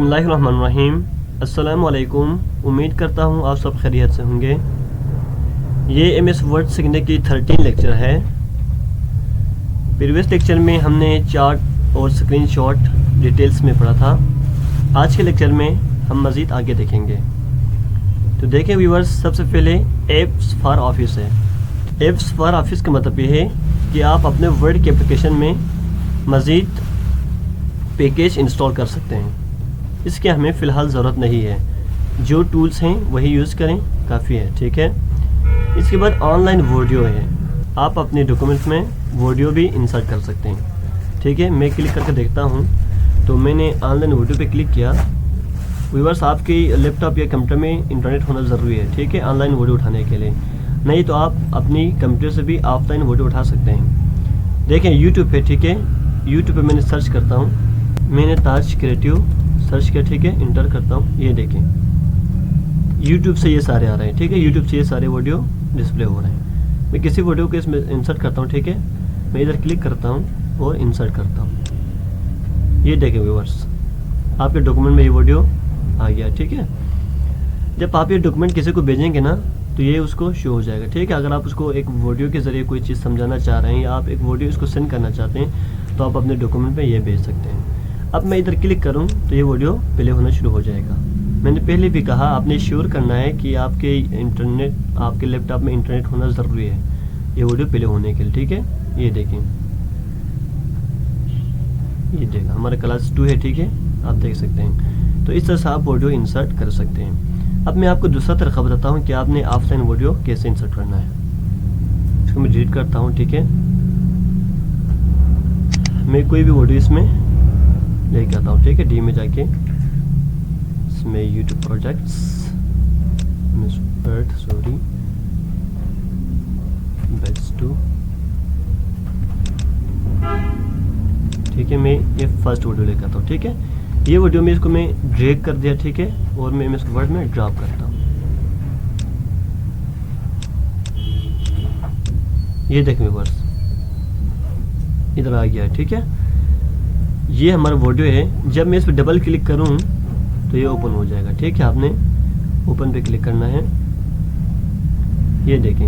बिस्मिल्लाहिर्रहमानिर्रहीम। अस्सलाम वालेकुम। उम्मीद करता हूँ आप सब खैरियत से होंगे। ये MS वर्ड सीखने की 13 लेक्चर है। प्रीवियस लेक्चर में हमने चार्ट और स्क्रीनशॉट डिटेल्स में पढ़ा था। आज के लेक्चर में हम मज़ीद आगे देखेंगे। तो देखें व्यूअर्स, सबसे पहले एप्स फॉर ऑफिस है। एप्स फॉर ऑफिस का मतलब ये है कि आप अपने वर्ड के एप्लीकेशन में मज़ीद पैकेज इंस्टॉल कर सकते हैं। इसके हमें फ़िलहाल ज़रूरत नहीं है, जो टूल्स हैं वही यूज़ करें, काफ़ी है। ठीक है। इसके बाद ऑनलाइन वीडियो है, आप अपने डॉक्यूमेंट में वीडियो भी इंसर्ट कर सकते हैं। ठीक है। मैं क्लिक करके देखता हूँ, तो मैंने ऑनलाइन वीडियो पे क्लिक किया। व्यूअर्स, आपकी लैपटॉप या कंप्यूटर में इंटरनेट होना ज़रूरी है। ठीक है, ऑनलाइन वीडियो उठाने के लिए। नहीं तो आप अपनी कंप्यूटर से भी ऑफलाइन वीडियो उठा सकते हैं। देखें यूट्यूब पे। ठीक है, यूट्यूब पे मैंने सर्च करता हूँ, मैंने ताज क्रिएटिव सर्च किया। ठीक है, इंटर करता हूँ। ये देखें यूट्यूब से ये सारे आ रहे हैं। ठीक है, यूट्यूब से ये सारे वीडियो डिस्प्ले हो रहे हैं। मैं किसी वीडियो को इसमें इंसर्ट करता हूँ। ठीक है, मैं इधर क्लिक करता हूँ और इंसर्ट करता हूँ। ये देखें व्यूअर्स, आपके डॉक्यूमेंट में ये वीडियो आ गया। ठीक है। जब आप ये डॉक्यूमेंट किसी को भेजेंगे ना, तो ये उसको शो हो जाएगा। ठीक है। अगर आप उसको एक वीडियो के ज़रिए कोई चीज़ समझाना चाह रहे हैं या आप एक वीडियो इसको सेंड करना चाहते हैं, तो आप अपने डॉक्यूमेंट में ये भेज सकते हैं। अब मैं इधर क्लिक करूं तो ये वीडियो प्ले होना शुरू हो जाएगा। मैंने पहले भी कहा, आपने श्योर करना है कि आपके इंटरनेट, आपके लैपटॉप में इंटरनेट होना ज़रूरी है ये वीडियो प्ले होने के लिए। ठीक है, ये देखें, ये देखा हमारा क्लास 2 है। ठीक है, आप देख सकते हैं। तो इस तरह से आप वीडियो इंसर्ट कर सकते हैं। अब मैं आपको दूसरा तरीका बताता हूँ कि आपने ऑफलाइन वीडियो कैसे इंसर्ट करना है। इसको मैं डिलीट करता हूँ। ठीक है, मैं कोई भी वीडियो इसमें लेके आता हूँ। ठीक है, डी में जाके इसमें यूट्यूब प्रोजेक्ट्स बैच 2। ठीक है, मैं ये फर्स्ट वीडियो लेकर आता हूँ। ठीक है, ये वीडियो में इसको मैं ड्रैग कर दिया। ठीक है, और मैं इसको वर्ड में ड्रॉप करता हूँ। ये देखें व्यूअर्स, इधर आ गया है। ठीक है, ये हमारा वीडियो है। जब मैं इस पर डबल क्लिक करूं तो ये ओपन हो जाएगा। ठीक है, आपने ओपन पे क्लिक करना है। ये देखें,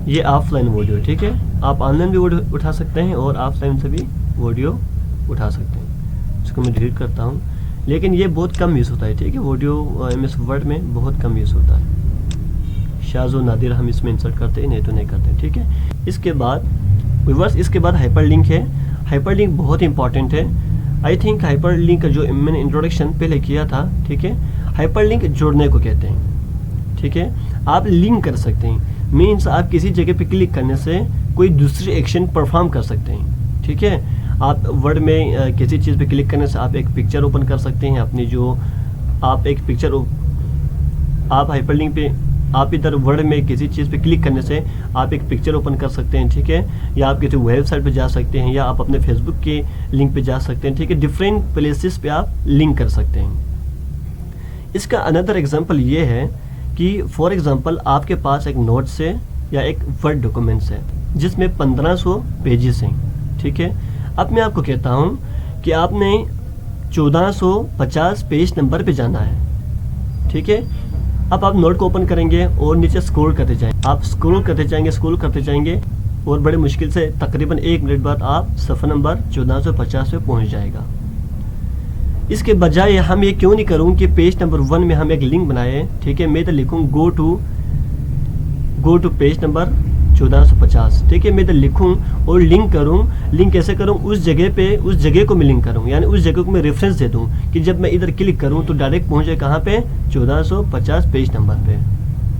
ये ऑफलाइन वीडियो है। ठीक है, आप ऑनलाइन भी वीडियो उठा सकते हैं और ऑफलाइन से भी वीडियो उठा सकते हैं। इसको मैं डिलीट करता हूं, लेकिन ये बहुत कम यूज़ होता है। ठीक है, वीडियो MS वर्ड में बहुत कम यूज़ होता है। शाज़ व नादिर हम इसमें इंसर्ट करते हैं, नहीं तो नहीं करते। ठीक है, इसके बाद व्यूअर्स, इसके बाद हाइपर लिंक है। हाइपर लिंक बहुत इंपॉर्टेंट है। आई थिंक हाइपर लिंक का जो मैंने इंट्रोडक्शन पहले किया था। ठीक है, हाइपर लिंक जोड़ने को कहते हैं। ठीक है, आप लिंक कर सकते हैं, मीन्स आप किसी जगह पे क्लिक करने से कोई दूसरी एक्शन परफॉर्म कर सकते हैं। ठीक है, आप वर्ड में किसी चीज़ पे क्लिक करने से आप एक पिक्चर ओपन कर सकते हैं अपनी, जो आप एक पिक्चर, आप हाइपर लिंक पे, आप इधर वर्ड में किसी चीज़ पे क्लिक करने से आप एक पिक्चर ओपन कर सकते हैं। ठीक है, या आप किसी वेबसाइट पे जा सकते हैं, या आप अपने फेसबुक के लिंक पे जा सकते हैं। ठीक है, डिफरेंट प्लेसेस पे आप लिंक कर सकते हैं। इसका अनदर एग्जांपल ये है कि फॉर एग्जांपल आपके पास एक नोट्स है या एक वर्ड डॉक्यूमेंट्स है जिसमें 1500 पेजेस हैं। ठीक है, अब मैं आपको कहता हूँ कि आपने 1450 पेज नंबर पे जाना है। ठीक है, अब आप नोट को ओपन करेंगे और नीचे स्क्रॉल करते जाएंगे। आप स्क्रॉल करते जाएंगे और बड़े मुश्किल से तकरीबन 1 मिनट बाद आप सफ़ा नंबर 1450 पे पहुंच जाएगा। इसके बजाय हम ये क्यों नहीं करूँ कि पेज नंबर 1 में हम एक लिंक बनाए। ठीक है, मैं तो लिखूँ गो टू पेज नंबर 1450। ठीक है, मैं तो लिखूँ और लिंक करूँ। लिंक कैसे करूँ? उस जगह को मैं लिंक करूँ, यानी उस जगह को मैं रेफरेंस दे दूँ कि जब मैं इधर क्लिक करूँ तो डायरेक्ट पहुँचे कहाँ पे? 1450 पेज नंबर पे।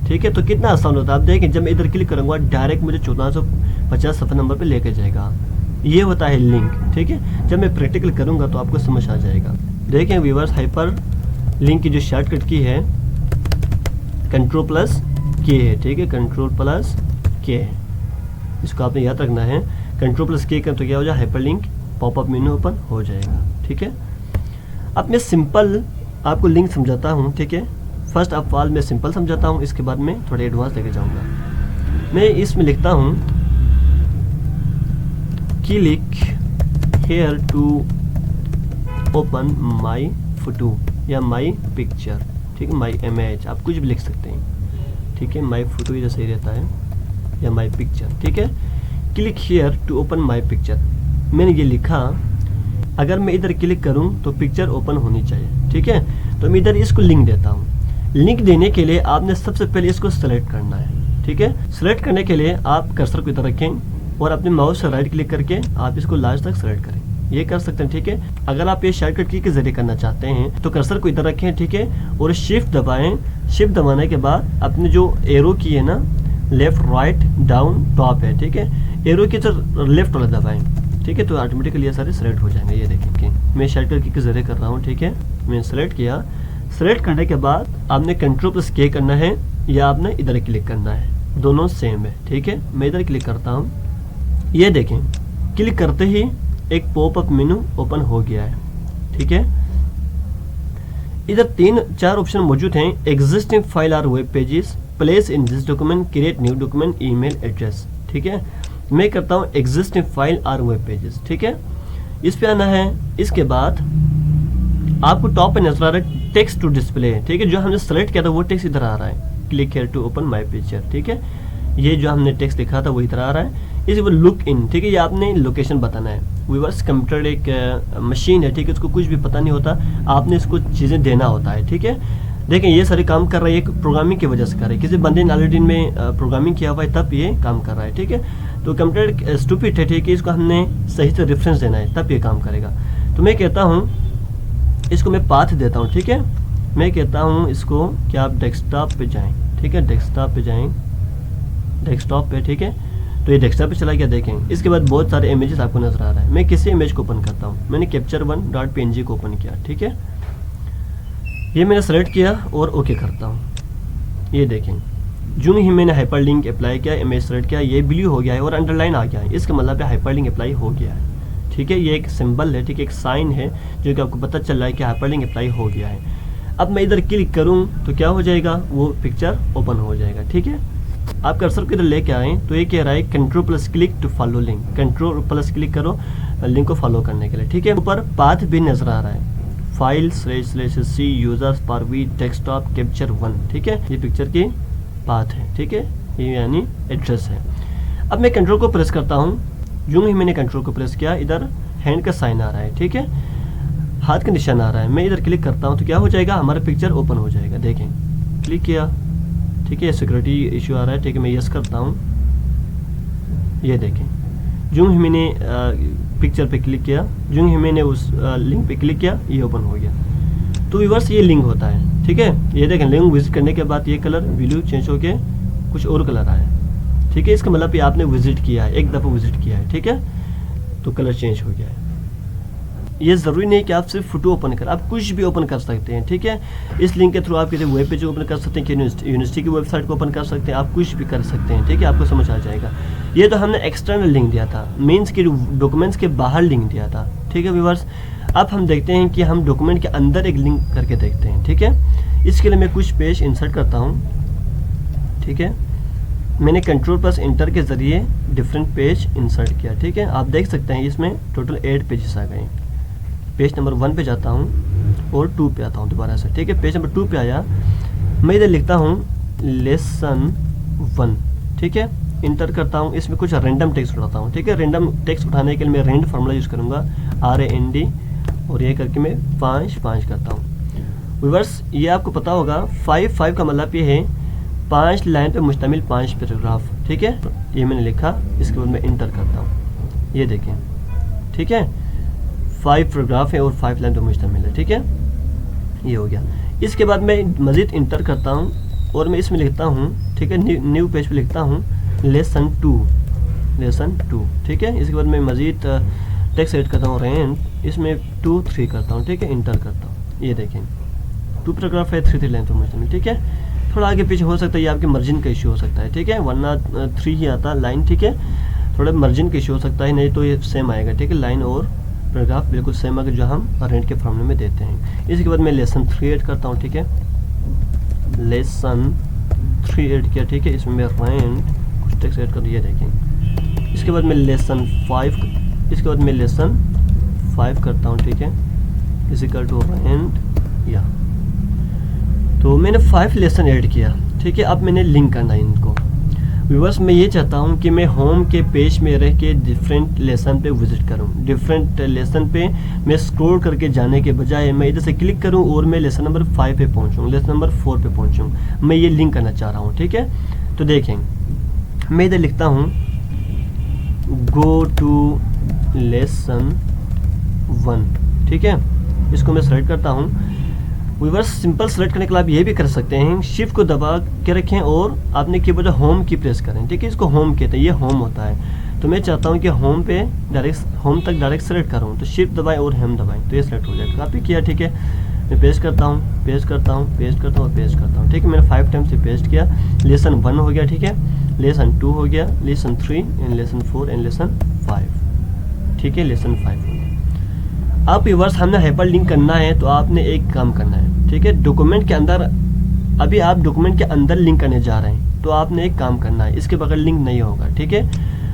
ठीक है, तो कितना आसान होता है। आप देखें, जब मैं इधर क्लिक करूँगा डायरेक्ट मुझे 1450 सफ़ा नंबर पे लेके जाएगा। ये होता है लिंक। ठीक है, जब मैं प्रैक्टिकल करूँगा तो आपको समझ आ जाएगा। देखें व्यूअर्स, हाइपर लिंक की जो शॉर्टकट की है Ctrl+K है। ठीक है, Ctrl+K, इसको आपने याद रखना है। Ctrl+K कर तो क्या हो जाए, hyper link popup menu open हो जाएगा। ठीक है, अब मैं सिंपल आपको लिंक समझाता हूँ। ठीक है, फर्स्ट ऑफ ऑल मैं सिंपल समझाता हूँ, इसके बाद मैं थोड़े एडवांस लेके जाऊँगा। मैं इसमें लिखता हूँ click here to open my photo या माई पिक्चर, ठीक है, माई इमेज, आप कुछ भी लिख सकते हैं, ठीक है, माई फोटो इधर सही रहता है, या माई पिक्चर, ठीक है। Click here to open my picture, मैंने ये लिखा, अगर मैं इधर क्लिक करूं तो पिक्चर ओपन होनी चाहिए, ठीक है। तो मैं इधर इसको लिंक देता हूं। लिंक देने के लिए आपने सबसे पहले इसको सेलेक्ट करना है, ठीक है। सेलेक्ट करने के लिए आप कर्सर को इधर रखें और अपने माउस से राइट क्लिक करके आप इसको लास्ट तक सेलेक्ट करें, ये कर सकते हैं, ठीक है। अगर आप ये शॉर्टकट की के जरिए करना चाहते हैं तो कर्सर को इधर रखें, ठीक है, और शिफ्ट दबाएं। शिफ्ट दबाने के बाद अपने जो एरो की है ना, लेफ्ट राइट डाउन टॉप है, ठीक है, एरो की तरफ लेफ्ट वाला दबाएं, ठीक है, तो ऑटोमेटिकली ये सारे सेलेक्ट हो जाएंगे। ये देखिए मैं शॉर्टकट की के जरिए कर रहा हूँ, ठीक है। मैंने सेलेक्ट किया। सेलेक्ट करने के बाद आपने Ctrl+K करना है या आपने इधर क्लिक करना है, दोनों सेम है, ठीक है। मैं इधर क्लिक करता हूँ, ये देखें क्लिक करते ही एक पॉपअप मेनू ओपन हो गया है, ठीक है। इधर 3-4 ऑप्शन मौजूद हैं, existing file or web pages, place in this document, create new document, email address, ठीक है। मैं करता हूँ existing file or web pages, ठीक है, इस पे आना है। इसके बाद आपको टॉप पे नजर आ रहा है टेक्स्ट टू डिस्प्ले, ठीक है, जो हमने सेलेक्ट किया था वो टेक्स्ट इधर आ रहा है, click here to open my picture, ठीक है, ये जो हमने टेक्स्ट लिखा था वो इधर आ रहा है। इसके बाद लुक इन, ठीक है, ये आपने लोकेशन बताना है। व्यूअर्स कंप्यूटर एक मशीन है, ठीक है, उसको कुछ भी पता नहीं होता, आपने इसको चीज़ें देना होता है, ठीक है। देखें ये सारे काम कर रहा है, एक प्रोग्रामिंग की वजह से कर रहा है, किसी बंदे ने ऑलरेडी में प्रोग्रामिंग किया हुआ है तब ये काम कर रहा है, ठीक है। तो कंप्यूटर स्टूपिड है, ठीक है, इसको हमने सही से रेफरेंस देना है तब ये काम करेगा। तो मैं कहता हूँ इसको मैं पाथ देता हूँ, ठीक है। मैं कहता हूँ इसको कि आप डेस्कटॉप पे जाएं, ठीक है, डेस्कटॉप पे जाएं, डेस्कटॉप पे, ठीक है। तो ये डेस्कटॉप पे चला गया, देखें। इसके बाद बहुत सारे इमेजेस आपको नजर आ रहा है। मैं किसी इमेज को ओपन करता हूँ, मैंने capture1.png को ओपन किया, ठीक है, ये मैंने सेलेक्ट किया और ओके करता हूँ। ये देखें जो ही मैंने हाइपरलिंक अप्लाई किया, इमेज सेलेक्ट किया, ये ब्लू हो गया है और अंडरलाइन आ गया है, इसका मतलब है हाइपरलिंक अप्लाई हो गया है, ठीक है। ये एक सिंबल है, ठीक है, एक साइन है जो कि आपको पता चल रहा है कि हाइपरलिंक अप्लाई हो गया है। अब मैं इधर क्लिक करूं तो क्या हो जाएगा, वो पिक्चर ओपन हो जाएगा, ठीक है। आप कर्सर को इधर लेके आए तो ये कह रहा है Ctrl+Click to follow link, Ctrl+Click करो लिंक को फॉलो करने के लिए, ठीक है। ऊपर पाथ भी नजर आ रहा है, फाइल //c यूजर्स पर वी डेस्कटॉप capture1, ठीक है, ये पिक्चर की पाथ है, ठीक है, ये यानी एड्रेस है। अब मैं कंट्रोल को प्रेस करता हूँ, यूं ही मैंने कंट्रोल को प्रेस किया, इधर हैंड का साइन आ रहा है, ठीक है, हाथ का निशान आ रहा है। मैं इधर क्लिक करता हूँ तो क्या हो जाएगा, हमारा पिक्चर ओपन हो जाएगा, देखें क्लिक किया, ठीक है, सिक्योरिटी इशू आ रहा है, ठीक है, मैं यस करता हूँ, ये देखें यूं ही मैंने पिक्चर पे क्लिक किया, यूं ही मैंने उस लिंक पे क्लिक किया, ये ओपन हो गया। तो व्यूअर्स ये लिंक होता है, ठीक है, ये देखें लिंक विजिट करने के बाद ये कलर ब्लू चेंज होके कुछ और कलर आया, ठीक है, इसका मतलब ये आपने विजिट किया है, एक दफ़ा विजिट किया है, ठीक है, तो कलर चेंज हो गया है। ये ज़रूरी नहीं कि आप सिर्फ फोटो ओपन कर, आप कुछ भी ओपन कर सकते हैं, ठीक है। इस लिंक के थ्रू आप किसी वेब पेज ओपन कर सकते हैं, यूनिवर्सिटी की वेबसाइट को ओपन कर सकते हैं, आप कुछ भी कर सकते हैं, ठीक है, आपको समझ आ जाएगा। ये तो हमने एक्सटर्नल लिंक दिया था, मीन्स के डॉक्यूमेंट्स के बाहर लिंक दिया था, ठीक है व्यूअर्स। अब हम देखते हैं कि हम डॉक्यूमेंट के अंदर एक लिंक करके देखते हैं, ठीक है। इसके लिए मैं कुछ पेज इंसर्ट करता हूँ, ठीक है, मैंने Ctrl+Enter के ज़रिए डिफरेंट पेज इंसर्ट किया, ठीक है। आप देख सकते हैं इसमें टोटल 8 पेजेस आ गए। पेज नंबर 1 पे जाता हूँ और 2 पे आता हूँ दोबारा से, ठीक है। पेज नंबर 2 पे आया, मैं इधर लिखता हूँ लेसन 1, ठीक है, इंटर करता हूँ। इसमें कुछ रैंडम टेक्स्ट उठाता हूँ, ठीक है। रैंडम टेक्स्ट उठाने के लिए मैं रैंड फार्मूला यूज़ करूँगा, RAND, और ये करके मैं 5 करता हूँ। व्यूअर्स ये आपको पता होगा 5 का मतलब ये है 5 लाइन पे मुश्तमिल 5 पैराग्राफ, ठीक है। ये मैंने लिखा, इसके बाद मैं इंटर करता हूँ, ये देखें, ठीक है, 5 पैराग्राफ है और 5 लाइन पे मुश्तमिल है, ठीक है, ये हो गया। इसके बाद मैं मज़ीद इंटर करता हूँ और मैं इसमें लिखता हूँ, ठीक है, न्यू पेज पे लिखता हूँ लेसन 2, ठीक है। इसके बाद मैं मज़ीद टेक्स्ट एड करता हूँ रैंड, इसमें 2-3 करता हूँ, ठीक है, इंटर करता हूँ, ये देखें 2 पैराग्राफ है, 3 लाइन पे मुश्तमिल, ठीक है। थोड़ा आगे पीछे हो सकता है, ये आपके मार्जिन का इशू हो सकता है, ठीक है, वरना 3 ही आता लाइन, ठीक है, थोड़ा मार्जिन का इशू हो सकता है, नहीं तो ये सेम आएगा, ठीक है, लाइन और पैराग्राफ बिल्कुल सेम आएगा जो हम रेंट के फॉर्मूले में देते हैं। इसके बाद मैं लेसन 3 ऐड करता हूँ, ठीक है, लेसन 3 ऐड किया, ठीक है, इसमें मैं रेंट कुछ टेक्स्ट ऐड कर दिया, देखें। इसके बाद मैं लेसन 5 करता हूँ, ठीक है, इज इक्वल टू एंड या। तो मैंने 5 लेसन ऐड किया, ठीक है। अब मैंने लिंक करना है इनको। व्यूअर्स, मैं ये चाहता हूँ कि मैं होम के पेज में रह के डिफरेंट लेसन पे विजिट करूँ। डिफरेंट लेसन पे मैं स्क्रॉल करके जाने के बजाय मैं इधर से क्लिक करूँ और मैं लेसन नंबर 5 पे पहुँचूँ, लेसन नंबर 4 पे पहुँचूँ। मैं ये लिंक करना चाह रहा हूँ, ठीक है। तो देखें, मैं इधर लिखता हूँ गो टू लेसन 1, ठीक है। इसको मैं सेलेक्ट करता हूँ। व्यूअर्स, सिंपल सेलेक्ट करने के लिए आप ये भी कर सकते हैं, शिफ्ट को दबा के रखें और आपने कीबोर्ड होम की प्रेस करें, ठीक है। इसको होम कहते हैं, ये होम होता है। तो मैं चाहता हूँ कि होम पे डायरेक्ट, होम तक डायरेक्ट सेलेक्ट करूँ, तो शिफ्ट दबाएं और होम दबाएं तो ये सेलेक्ट हो जाएगा। कॉपी किया, ठीक है। मैं पेस्ट करता हूँ, पेस्ट करता हूँ, पेस्ट करता हूँ और पेस्ट करता हूँ, ठीक है। मैंने 5 टाइम्स से पेस्ट किया। लेसन 1 हो गया, ठीक है। लेसन 2 हो गया, lesson 3 and lesson 4 and lesson 5, ठीक है। लेसन 5 हो गया। अब व्यूअर्स, हमने हाइपर लिंक करना है तो आपने एक काम करना है, ठीक है। डॉक्यूमेंट के अंदर, अभी आप डॉक्यूमेंट के अंदर लिंक करने जा रहे हैं तो आपने एक काम करना है, इसके बगैर लिंक नहीं होगा, ठीक है।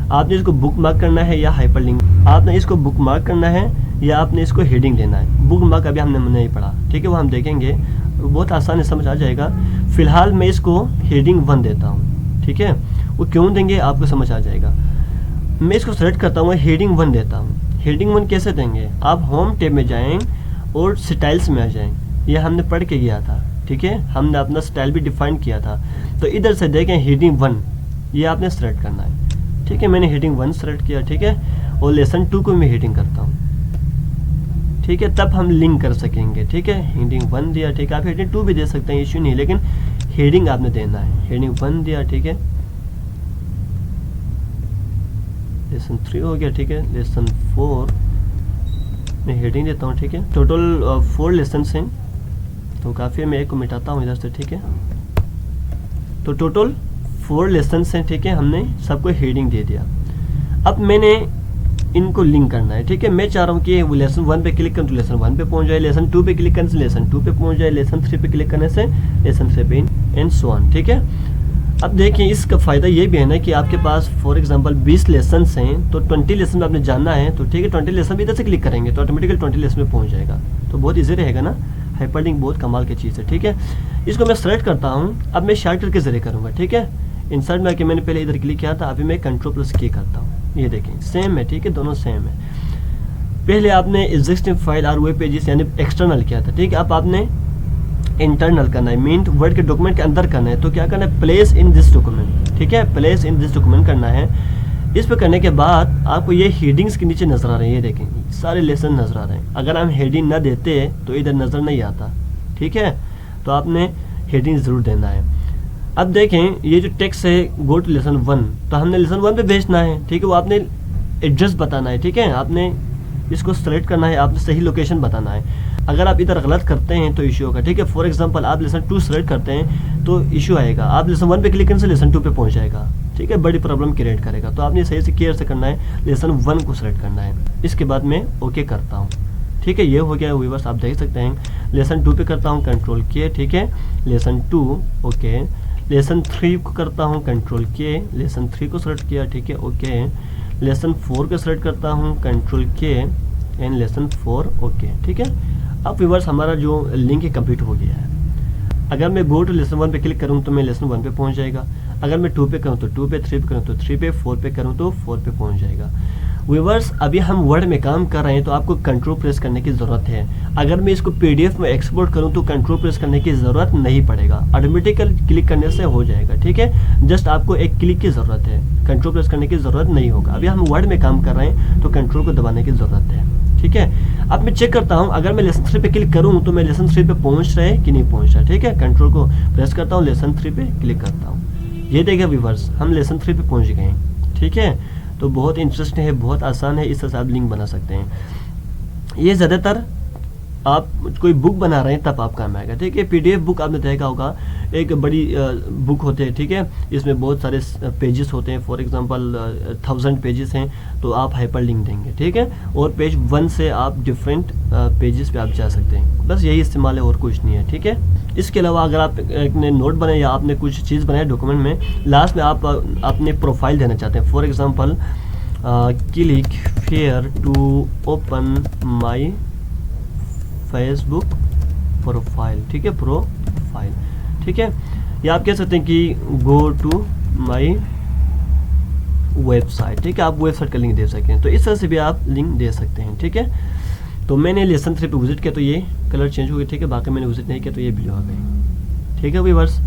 आपने इसको बुक मार्क करना है या हाइपर लिंक, आपने इसको बुक मार्क करना है या आपने इसको हेडिंग देना है। बुक मार्क अभी हमने नहीं पढ़ा, ठीक है, वो हम देखेंगे, बहुत आसान समझ आ जाएगा। फिलहाल मैं इसको हेडिंग 1 देता हूँ, ठीक है। वो क्यों देंगे आपको समझ आ जाएगा। मैं इसको सेलेक्ट करता हूँ, हेडिंग 1 देता हूँ। हेडिंग 1 कैसे देंगे, आप होम टैब में जाएं और स्टाइल्स में आ जाएं। ये हमने पढ़ के गया था, ठीक है। हमने अपना स्टाइल भी डिफाइन किया था। तो इधर से देखें हेडिंग 1, ये आपने सेलेक्ट करना है, ठीक है। मैंने हेडिंग 1 सेलेक्ट किया, ठीक है। और लेसन 2 को मैं हेडिंग करता हूँ, ठीक है। तब हम लिंक कर सकेंगे, ठीक है। हेडिंग 1 दिया, ठीक है। आप हेडिंग 2 भी दे सकते हैं, इश्यू नहीं, लेकिन हेडिंग आपने देना है। हेडिंग 1 दिया, ठीक है। लेसन 3 हो गया, ठीक है। लेसन 4 मैं हेडिंग देता हूँ, ठीक है। टोटल 4 लेसन हैं तो काफ़ी, मैं एक को मिटाता हूँ इधर से, ठीक है। तो टोटल 4 लेसन हैं, ठीक है। हमने सबको हेडिंग दे दिया। अब मैंने इनको लिंक करना है, ठीक है। मैं चाह रहा हूँ कि वो लेसन 1 पे क्लिक करूँ तो लेसन 1 पे पहुँच जाए, लेसन 2 पे क्लिक करने से लेसन 2 पे पहुँच जाए, लेसन 3 पे क्लिक करने से लेसन 3 पे एंड सो ऑन, ठीक है। अब देखिए, इसका फ़ायदा ये भी है ना कि आपके पास फॉर एग्जांपल 20 लेसन हैं तो 20 लेसन में आपने जानना है तो ठीक है, 20 लेसन भी इधर से क्लिक करेंगे तो ऑटोमेटिकली 20 लेसन में पहुंच जाएगा। तो बहुत इजी रहेगा ना। हाइपरलिंक बहुत कमाल की चीज़ है, ठीक है। इसको मैं सेलेक्ट करता हूँ। अब मैं शॉर्टकट के जरिए करूँगा, ठीक है। इंसर्ट में आके मैंने पहले इधर क्लिक किया था, अभी मैं Ctrl+K करता हूँ। ये देखें, सेम है, ठीक है, दोनों सेम है। पहले आपने एग्जिस्टिंग फाइल और वेब पेजेस यानी एक्सटर्नल किया था, ठीक है। अब आपने इंटरनल करना है, मीन वर्ड के डॉक्यूमेंट के अंदर करना है। तो क्या करना है, प्लेस इन दिस डॉक्यूमेंट, ठीक है। प्लेस इन दिस डॉक्यूमेंट करना है। इस पे करने के बाद आपको ये हेडिंग्स के नीचे नजर आ रहे हैं, ये देखें सारे लेसन नजर आ रहे हैं। अगर हम हेडिंग ना देते तो इधर नजर नहीं आता, ठीक है। तो आपने हेडिंग जरूर देना है। अब देखें, ये जो टेक्स्ट है गो टू लेसन 1, तो हमने लेसन 1 पे भेजना है, ठीक है। वो आपने एड्रेस बताना है, ठीक है। आपने इसको सेलेक्ट करना है, आपने सही लोकेशन बताना है। अगर आप इधर गलत करते हैं तो इशू होगा, ठीक है। फॉर एग्जांपल आप लेसन 2 सेलेक्ट करते हैं तो इशू आएगा, आप लेसन 1 पे क्लिक करने से लेसन 2 पे पहुंच जाएगा, ठीक है। बड़ी प्रॉब्लम क्रिएट करेगा। तो आपने सही से केयर से करना है, लेसन 1 को सेलेक्ट करना है। इसके बाद मैं ओके करता हूँ, ठीक है। ये हो गया व्यूअर्स, आप देख सकते हैं। लेसन 2 पे करता हूँ Ctrl+K, ठीक है। Lesson 2 okay. लेसन 3 को करता हूँ Ctrl+K, लेसन 3 को सेलेक्ट किया, ठीक है, ओके। लेसन 4 को सेलेक्ट करता हूँ Ctrl+K एंड लेसन 4 ओके, ठीक है। अब व्यूअर्स, हमारा जो लिंक है कंप्लीट हो गया है। अगर मैं गो टू लेसन 1 पे क्लिक करूँ तो मैं लेसन 1 पे पहुंच जाएगा। अगर मैं 2 पे करूँ तो 2 पे, 3 पे करूँ तो 3 पे, 4 पे करूँ तो 4 पे पहुंच जाएगा। व्यूअर्स, अभी हम वर्ड में काम कर रहे हैं तो आपको कंट्रोल प्रेस करने की ज़रूरत है। अगर मैं इसको PDF में एक्सपोर्ट करूँ तो कंट्रोल प्रेस करने की ज़रूरत नहीं पड़ेगा, ऑटोमेटिकल क्लिक करने से हो जाएगा, ठीक है। जस्ट आपको एक क्लिक की ज़रूरत है, कंट्रोल प्रेस करने की ज़रूरत नहीं होगा। अभी हम वर्ड में काम कर रहे हैं तो कंट्रोल को दबाने की ज़रूरत है, ठीक है। अब मैं चेक करता हूँ, अगर मैं लेसन 3 पे क्लिक करूँ तो मैं लेसन 3 पे पहुँच रहा है कि नहीं पहुँच रहा है, ठीक है। कंट्रोल को प्रेस करता हूँ, लेसन 3 पे क्लिक करता हूँ। ये देखिए व्यूअर्स, हम लेसन 3 पे पहुँच गए हैं, ठीक है। तो बहुत इंटरेस्टिंग है, बहुत आसान है, इस तरह से आप लिंक बना सकते हैं। ये ज़्यादातर आप कोई बुक बना रहे हैं तब आप काम आएगा, ठीक है। PDF बुक आपने देखा होगा, एक बड़ी बुक होते हैं, ठीक है। इसमें बहुत सारे पेजेस होते हैं, फॉर एग्जांपल 1000 पेजेस हैं तो आप हाइपर लिंक देंगे, ठीक है। और पेज 1 से आप डिफरेंट पेजेस पे आप जा सकते हैं, बस यही इस्तेमाल है और कुछ नहीं है, ठीक है। इसके अलावा अगर आप ने नोट बनाए या आपने कुछ चीज़ बनाया डॉक्यूमेंट में, लास्ट में आप अपने प्रोफाइल देना चाहते हैं, for example click here to open my Facebook profile, ठीक है, प्रोफाइल, ठीक है। या आप कह सकते हैं कि गो टू माई वेबसाइट, ठीक है, आप वेबसाइट का लिंक दे सकें। तो इस तरह से भी आप लिंक दे सकते हैं, ठीक है। तो मैंने लेसन 3 पे विजिट किया तो ये कलर चेंज हो गया, ठीक है। बाकी मैंने विजिट नहीं किया तो ये ब्लू आ गई, ठीक है व्यूअर्स।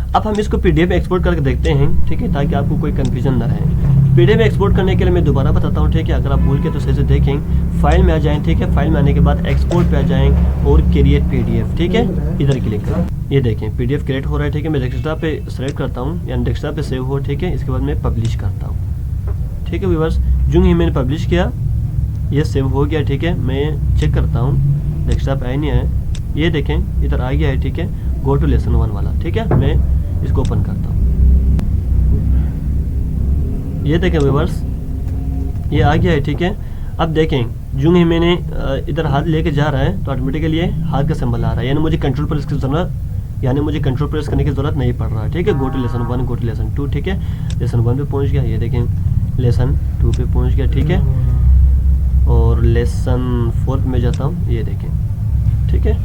अब हम इसको पीडीएफ में एक्सपोर्ट करके देखते हैं, ठीक है, ताकि आपको कोई कंफ्यूजन ना रहे। पीडीएफ में एक्सपोर्ट करने के लिए मैं दोबारा बताता हूँ, ठीक है। अगर आप भूल के तो सही से देखें, फाइल में आ जाएं, ठीक है। फाइल में आने के बाद एक्सपोर्ट पे आ जाएं और क्रिएट पीडीएफ, ठीक है, इधर क्लिक करें। ये देखें पीडीएफ क्रिएट हो रहा है, ठीक है। मैं डेस्कटॉप पे सेलेक्ट करता हूँ, यानी डेस्कटॉप पे सेव हो, ठीक है। इसके बाद मैं पब्लिश करता हूँ, ठीक है व्यूअर्स। जो ही मैंने पब्लिश किया ये सेव हो गया, ठीक है। मैं चेक करता हूँ डेस्कटॉप आया नहीं आया, ये देखें इधर आ गया है, ठीक है। गो टू लेसन 1 वाला, ठीक है। मैं इसको ओपन करता हूँ, ये देखें व्यूअर्स ये आ गया है, ठीक है। अब देखें जो ही मैंने इधर हाथ लेके जा रहा है तो ऑटोमेटिकली हाथ का सिंबल आ रहा है, यानी मुझे कंट्रोल प्रेस की जरूरत, यानी मुझे कंट्रोल प्रेस करने की जरूरत नहीं पड़ रहा है, ठीक है। Go to lesson 1, go to lesson 2, ठीक है। लेसन 1 पे पहुंच गया, ये देखें लेसन 2 पे पहुंच गया, ठीक है। और लेसन 4 में जाता हूँ, ये देखें, ठीक है।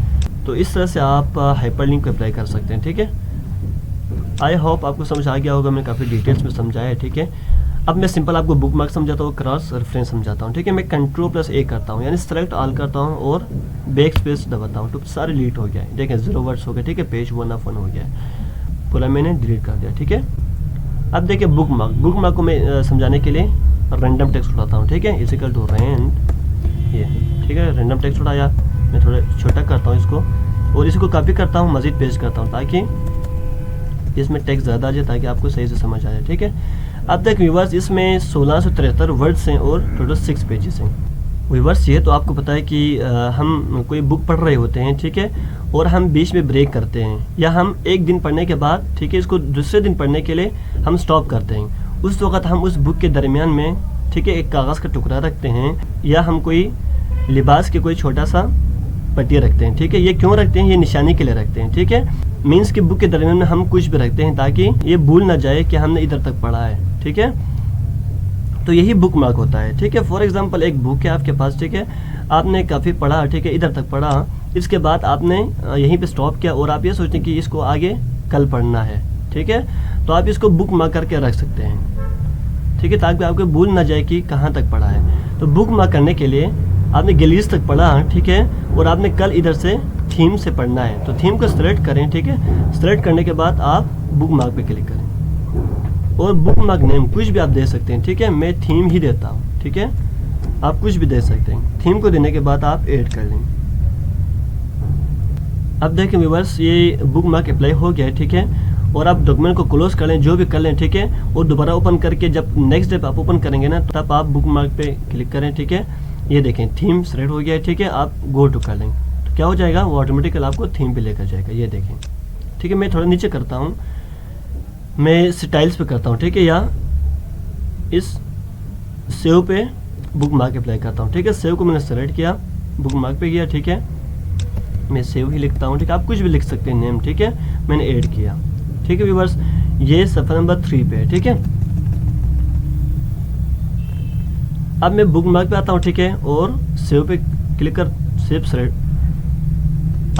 तो इस तरह से आप हाइपरलिंक को अप्लाई कर सकते हैं, ठीक है। आई होप आपको समझ आ गया होगा, मैं काफ़ी डिटेल्स में समझाया है, ठीक है। अब मैं सिंपल आपको बुक मार्क समझाता हूँ, क्रॉस रेफरेंस समझाता हूँ, ठीक है। मैं कंट्रोल+A करता हूँ, यानी सेलेक्ट ऑल करता हूँ और बैक स्पेस दबाता हूँ, तो सारे डिलीट हो गया है, देखें 0 वर्ड्स हो गए, ठीक है। पेज 1 ऑफ 1 हो गया है, पूरा मैंने डिलीट कर दिया, ठीक है। अब देखिए बुक मार्क को मैं समझाने के लिए रैंडम टेक्स्ट उठाता हूँ, ठीक है। इक्वल टू रैंड, ये ठीक है, रैंडम टेक्स्ट उठाया, मैं थोड़ा छोटा करता हूँ इसको और इसको कॉपी करता हूँ, मजीद पेस्ट करता हूँ ताकि इसमें टेक्स्ट ज़्यादा आ जाए, ताकि आपको सही से समझ आ जाए, ठीक है। अब तक व्यूवर्स इसमें 1673 वर्ड्स हैं और टोटल 6 पेजेस हैं। व्यूवर्स ये तो आपको पता है कि हम कोई बुक पढ़ रहे होते हैं, ठीक है, और हम बीच में ब्रेक करते हैं, या हम एक दिन पढ़ने के बाद, ठीक है, इसको दूसरे दिन पढ़ने के लिए हम स्टॉप करते हैं। उस वक्त हम उस बुक के दरमियान में, ठीक है, एक कागज़ का टुकड़ा रखते हैं, या हम कोई लिबास के कोई छोटा सा पट्टी रखते हैं, ठीक है। ये क्यों रखते हैं? ये निशानी के लिए रखते हैं, ठीक है। मीन्स की बुक के दरमियान में हम कुछ भी रखते हैं ताकि ये भूल ना जाए कि हमने इधर तक पढ़ा है, ठीक है। तो यही बुक मार्क होता है, ठीक है। फॉर एग्जांपल एक बुक है आपके पास, ठीक है, आपने काफ़ी पढ़ा, ठीक है, इधर तक पढ़ा, इसके बाद आपने यहीं पे स्टॉप किया और आप ये सोचते हैं कि इसको आगे कल पढ़ना है, ठीक है। तो आप इसको बुक मार्क करके रख सकते हैं, ठीक है, ताकि आपको भूल ना जाए कि कहाँ तक पढ़ा है। तो बुक मार्क करने के लिए आपने गैलरीज तक पढ़ा, ठीक है, और आपने कल इधर से थीम से पढ़ना है, तो थीम को सेलेक्ट करें, ठीक है। सेलेक्ट करने के बाद आप बुक मार्क पे क्लिक करें और बुक मार्क नेम कुछ भी आप दे सकते हैं, ठीक है। मैं थीम ही देता हूँ, ठीक है, आप कुछ भी दे सकते हैं। थीम को देने के बाद आप ऐड कर लें। अब देखें व्यूअर्स ये बुक मार्क अप्लाई हो गया है, ठीक है, और आप डॉक्यूमेंट को क्लोज कर लें, जो भी कर लें, ठीक है, और दोबारा ओपन करके जब नेक्स्ट डे आप ओपन करेंगे ना, तब आप बुक मार्क पे क्लिक करें, ठीक है। ये देखें थीम सेलेक्ट हो गया है, ठीक है, आप गो टू कर लें तो क्या हो जाएगा, वो ऑटोमेटिकल आपको थीम पे लेकर जाएगा, ये देखें, ठीक है। मैं थोड़ा नीचे करता हूँ, मैं स्टाइल्स पे करता हूँ, ठीक है, या इस सेव पे बुक मार्क अप्लाई करता हूँ, ठीक है। सेव को मैंने सेलेक्ट किया, बुक मार्क पे किया, ठीक है, मैं सेव ही लिखता हूँ, ठीक है, आप कुछ भी लिख सकते हैं नेम, ठीक है, मैंने ऐड किया, ठीक है व्यूअर्स। ये सफ़र नंबर 3 पे है, ठीक है। अब मैं बुक मार्क पे आता हूँ, ठीक है, और सेव पे क्लिक कर सेव सेलेक्ट।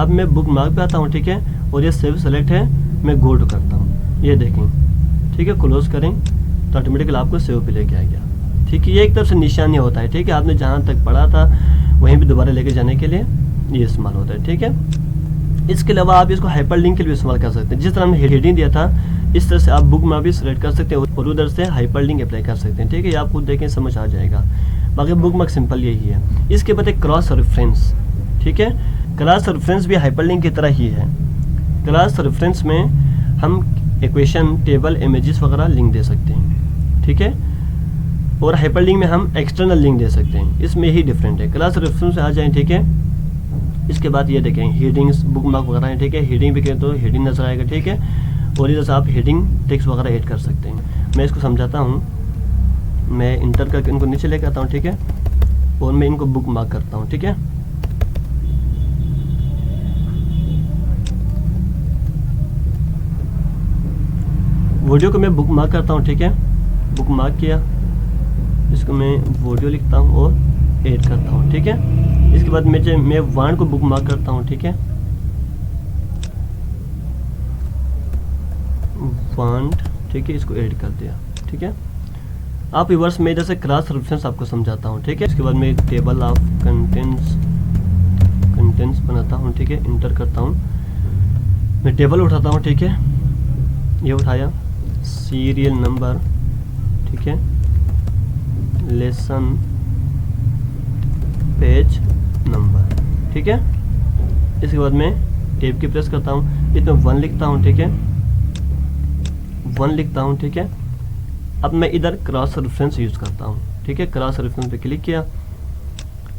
अब मैं बुक मार्क पे आता हूँ, ठीक है, और ये सेव सेलेक्ट है, मैं गो टू करता हूँ, ये देखें, ठीक है, क्लोज करें तो ऑटोमेटिकली आपको सेव पे लेके आ गया, ठीक है। ये एक तरफ से निशानी होता है, ठीक है, आपने जहाँ तक पढ़ा था वहीं पे दोबारा लेके जाने के लिए ये इस्तेमाल होता है, ठीक है। इसके अलावा आप इसको हाइपर लिंक के लिए इस्तेमाल कर सकते हैं, जिस तरह हमने हेडिंग दिया था इस तरह से आप बुक मार्क भी सेलेक्ट कर सकते हैं और उधर से हाइपर लिंक अप्लाई कर सकते हैं, ठीक है। ये आप खुद देखें समझ आ जाएगा। बाकी बुक मार्क सिंपल यही है। इसके बाद एक क्रॉस रेफरेंस, ठीक है, क्रॉस रेफरेंस भी हाइपर लिंक की तरह ही है। क्रॉस रेफरेंस में हम इक्वेशन, टेबल, इमेजेस वगैरह लिंक दे सकते हैं, ठीक है, और हाइपर लिंक में हम एक्सटर्नल लिंक दे सकते हैं, इसमें ही डिफरेंट है। क्रॉस रेफरेंस आ जाए, ठीक है। इसके बाद ये देखें हेडिंग्स बुक मार्क वगैरह है, ठीक है, हेडिंग भी करें तो हेडिंग नजर आएगा, ठीक है, और इधर से आप हेडिंग टेक्स्ट वगैरह ऐड कर सकते हैं। मैं इसको समझाता हूँ, मैं इंटर करके इनको नीचे लेकर आता हूँ, ठीक है, और मैं इनको बुक मार्क करता हूँ, ठीक है। वीडियो को मैं बुक मार्क करता हूँ, ठीक है, बुक मार्क किया, इसको मैं वीडियो लिखता हूँ और ऐड करता हूँ, ठीक है, इसके बाद मैं वांट को बुक मार्क करता हूँ, ठीक है, वांट, ठीक है, इसको ऐड कर दिया, ठीक है। आप रिवर्स में इधर से क्रॉस रेफरेंस आपको समझाता हूँ, ठीक है। इसके बाद मैं टेबल ऑफ कंटेंट्स बनाता हूँ, ठीक है, इंटर करता हूँ, मैं टेबल उठाता हूँ, ठीक है, ये उठाया, सीरियल नंबर, ठीक है, लेसन पेज नंबर, ठीक है। इसके बाद मैं टेब की प्रेस करता हूँ, इसमें 1 लिखता हूँ, ठीक है, 1 लिखता हूँ, ठीक है। अब मैं इधर क्रॉस रेफरेंस यूज़ करता हूँ, ठीक है, क्रॉस रेफरेंस पे क्लिक किया,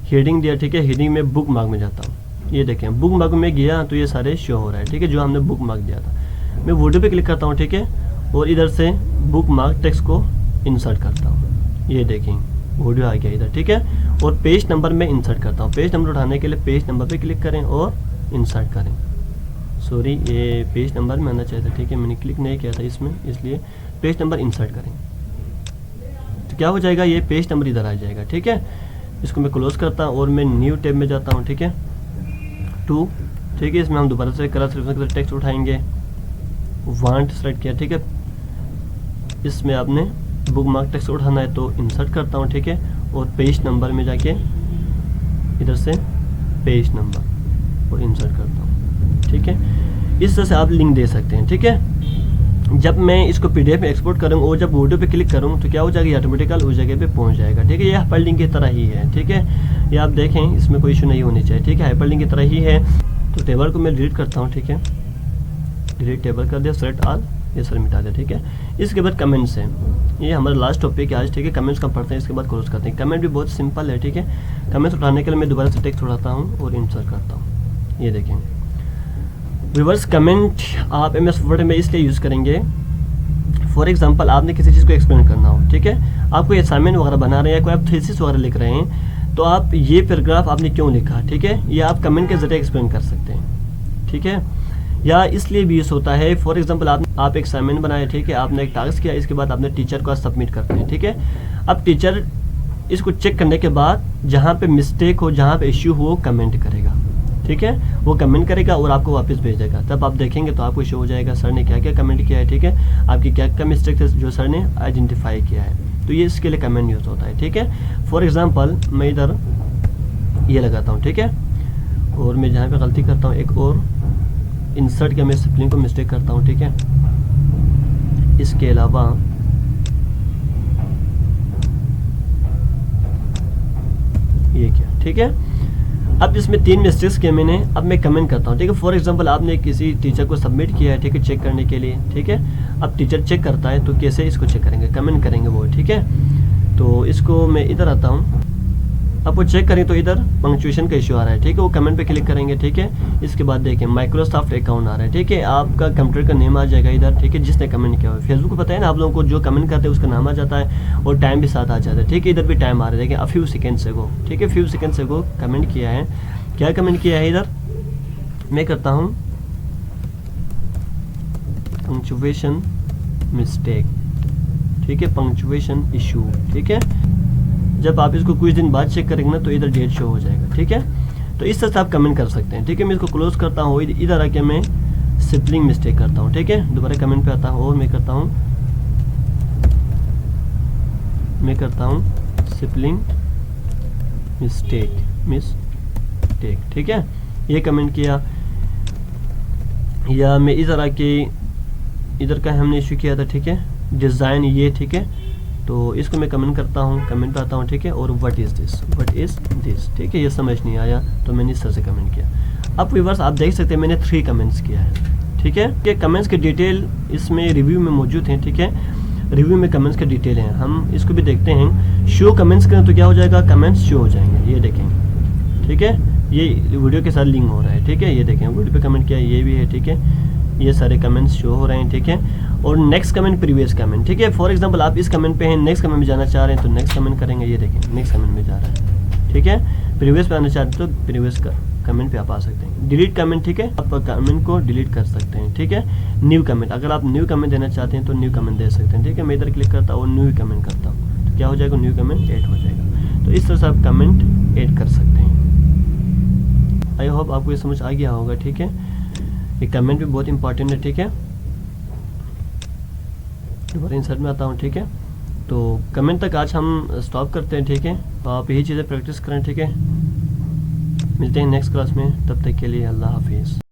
हेडिंग दिया, ठीक है, हेडिंग में बुक मार्क में जाता हूँ, ये देखें बुक मार्क में गया तो ये सारे शो हो रहा है, ठीक है, जो हमने बुक मार्क दिया था। मैं वीडियो पे क्लिक करता हूँ, ठीक है, और इधर से बुक मार्क टेक्स्ट को इंसर्ट करता हूँ, ये देखें वीडियो आ गया इधर, ठीक है। और पेज नंबर में इंसर्ट करता हूँ, पेज नंबर उठाने के लिए पेज नंबर पे क्लिक करें और इंसर्ट करें, सॉरी ये पेज नंबर में आना चाहिए था, ठीक है, मैंने क्लिक नहीं किया था इसमें, इसलिए पेज नंबर इंसर्ट करें तो क्या हो जाएगा, ये पेज नंबर इधर आ जाएगा, ठीक है। इसको मैं क्लोज करता हूँ और मैं न्यू टैब में जाता हूँ, ठीक है, 2, ठीक है। इसमें हम दोबारा से क्रॉस रेफरेंस टेक्स्ट उठाएंगे, वांट सेलेक्ट किया, ठीक है, इसमें आपने बुक मार्क टेक्स्ट उठाना है तो इंसर्ट करता हूँ, ठीक है, और पेज नंबर में जाके इधर से पेज नंबर और इंसर्ट करता हूँ, ठीक है। इस तरह से आप लिंक दे सकते हैं, ठीक है। जब मैं इसको पीडीएफ में एक्सपोर्ट करूँगा और जब वीडियो पे क्लिक करूँ तो क्या हो जाएगा, ये ऑटोमेटिकल उस जगह पे पहुँच जाएगा, ठीक है। ये हाइपरलिंक की तरह ही है, ठीक है, ये आप देखें इसमें कोई इशू नहीं होनी चाहिए, ठीक है, हाइपरलिंक की तरह ही है। तो टेबल को मैं डिलीट करता हूँ, ठीक है, डिलीट टेबल कर दिया, सेलेक्ट ऑल, ये सर मिटा दिया, ठीक है। इसके बाद कमेंट्स है, ये हमारा लास्ट टॉपिक है आज, ठीक है। कमेंट्स का पढ़ते हैं, इसके बाद क्लोज करते हैं। कमेंट भी बहुत सिंपल है, ठीक है। कमेंट्स उठाने के लिए मैं दोबारा से टेक्स्ट उठाता हूँ और इंसर्ट करता हूँ, ये देखें। रिवर्स कमेंट आप MS वर्ड में इसलिए यूज़ करेंगे, फॉर एग्जांपल आपने किसी चीज़ को एक्सप्लेन करना हो, ठीक है, आप कोई असाइनमेंट वगैरह बना रहे हैं, कोई आप थीसिस वगैरह लिख रहे हैं, तो आप ये पैराग्राफ आपने क्यों लिखा, ठीक है, ये आप कमेंट के जरिए एक्सप्लेन कर सकते हैं, ठीक है। या इसलिए भी यूज़ होता है, फॉर एग्जांपल आप एक असाइनमेंट बनाए, ठीक है, आपने एक टास्क किया, इसके बाद आपने टीचर को सबमिट करते हैं, ठीक है। अब टीचर इसको चेक करने के बाद जहाँ पे मिस्टेक हो, जहाँ पे इश्यू हो, कमेंट करेगा, ठीक है, वो कमेंट करेगा और आपको वापस भेजेगा। तब आप देखेंगे तो आपको शो हो जाएगा सर ने क्या क्या कमेंट किया है, ठीक है, आपकी क्या क्या मिस्टेक है जो सर ने आइडेंटिफाई किया है, तो ये इसके लिए कमेंट यूज़ होता है, ठीक है। फॉर एग्जांपल मैं इधर ये लगाता हूँ, ठीक है, और मैं जहाँ पे गलती करता हूँ एक और इंसर्ट के मैं स्पेलिंग को मिस्टेक करता हूँ, ठीक है। इसके अलावा ये क्या, ठीक है। अब इसमें 3 मिस्टेक्स किए मैंने, अब मैं कमेंट करता हूँ, ठीक है। फॉर एग्जांपल आपने किसी टीचर को सबमिट किया है, ठीक है, चेक करने के लिए, ठीक है। अब टीचर चेक करता है तो कैसे इसको चेक करेंगे, कमेंट करेंगे वो, ठीक है। तो इसको मैं इधर आता हूँ, अब वो चेक करें तो इधर पंक्चुएशन का इशू आ रहा है, ठीक है, वो कमेंट पे क्लिक करेंगे, ठीक है। इसके बाद देखें माइक्रोसॉफ्ट अकाउंट आ रहा है, ठीक है, आपका कंप्यूटर का नेम आ जाएगा इधर, ठीक है, जिसने कमेंट किया हुआ है। फेसबुक को पता है ना आप लोगों को, जो कमेंट करते हैं उसका नाम आ जाता है और टाइम भी साथ आ जाता है, ठीक है। इधर भी टाइम आ रहा है, देखिए अ फ्यू सेकेंड्स एगो, ठीक है, फ्यू सेकेंड्स एगो कमेंट किया है। क्या कमेंट किया है इधर, मैं करता हूँ पंक्चुएशन मिस्टेक, ठीक है, पंक्चुएशन इशू, ठीक है। जब आप इसको कुछ दिन बाद चेक करेंगे ना तो इधर डेट शो हो जाएगा, ठीक है। तो इस तरह से आप कमेंट कर सकते हैं, ठीक है। मैं इसको क्लोज करता हूँ, इधर आके मैं स्पेलिंग मिस्टेक करता हूँ, ठीक है, दोबारा कमेंट पे आता हूँ और मैं करता हूँ स्पेलिंग मिस्टेक, ठीक है, ये कमेंट किया। या मैं इधर आके इधर का हमने इशू किया था, ठीक है, डिज़ाइन ये, ठीक है, तो इसको मैं कमेंट करता हूँ, कमेंट पे आता हूँ, ठीक है, और व्हाट इज़ दिस, ठीक है, ये समझ नहीं आया तो मैंने इस तरह से कमेंट किया। अब व्यूअर्स आप देख सकते हैं मैंने 3 कमेंट्स किया है, ठीक है। ये कमेंट्स के डिटेल इसमें रिव्यू में मौजूद हैं, ठीक है, रिव्यू में कमेंट्स के डिटेल हैं, हम इसको भी देखते हैं। शो कमेंट्स करें तो क्या हो जाएगा, कमेंट्स शो हो जाएंगे, ये देखें, ठीक है, ये वीडियो के साथ लिंक हो रहा है, ठीक है, ये देखें वीडियो पे कमेंट किया ये भी है, ठीक है, ये सारे कमेंट्स शो हो रहे हैं, ठीक है। और नेक्स्ट कमेंट, प्रीवियस कमेंट, ठीक है। फॉर एग्जांपल आप इस कमेंट पे हैं, नेक्स्ट कमेंट में जाना चाह रहे हैं तो नेक्स्ट कमेंट करेंगे, ये देखें नेक्स्ट कमेंट में जा रहा है, ठीक है। प्रीवियस पे आना चाहते हैं तो प्रीवियस का कमेंट पे आप आ सकते हैं। डिलीट कमेंट, ठीक है, आप कमेंट को डिलीट कर सकते हैं, ठीक है। न्यू कमेंट, अगर आप न्यू कमेंट देना चाहते हैं तो न्यू कमेंट दे सकते हैं, ठीक है। मैं इधर क्लिक करता हूँ और न्यू कमेंट करता हूँ तो क्या हो जाएगा, न्यू कमेंट ऐड हो जाएगा। तो इस तरह से आप कमेंट ऐड कर सकते हैं। आई होप आपको ये समझ आ गया होगा, ठीक है। ये कमेंट भी बहुत इंपॉर्टेंट है, ठीक है। दोबारा इंसर्ट में आता हूँ, ठीक है। तो कमेंट तक आज हम स्टॉप करते हैं, ठीक है। आप यही चीज़ें प्रैक्टिस करें, ठीक है। मिलते हैं नेक्स्ट क्लास में, तब तक के लिए अल्लाह हाफिज़।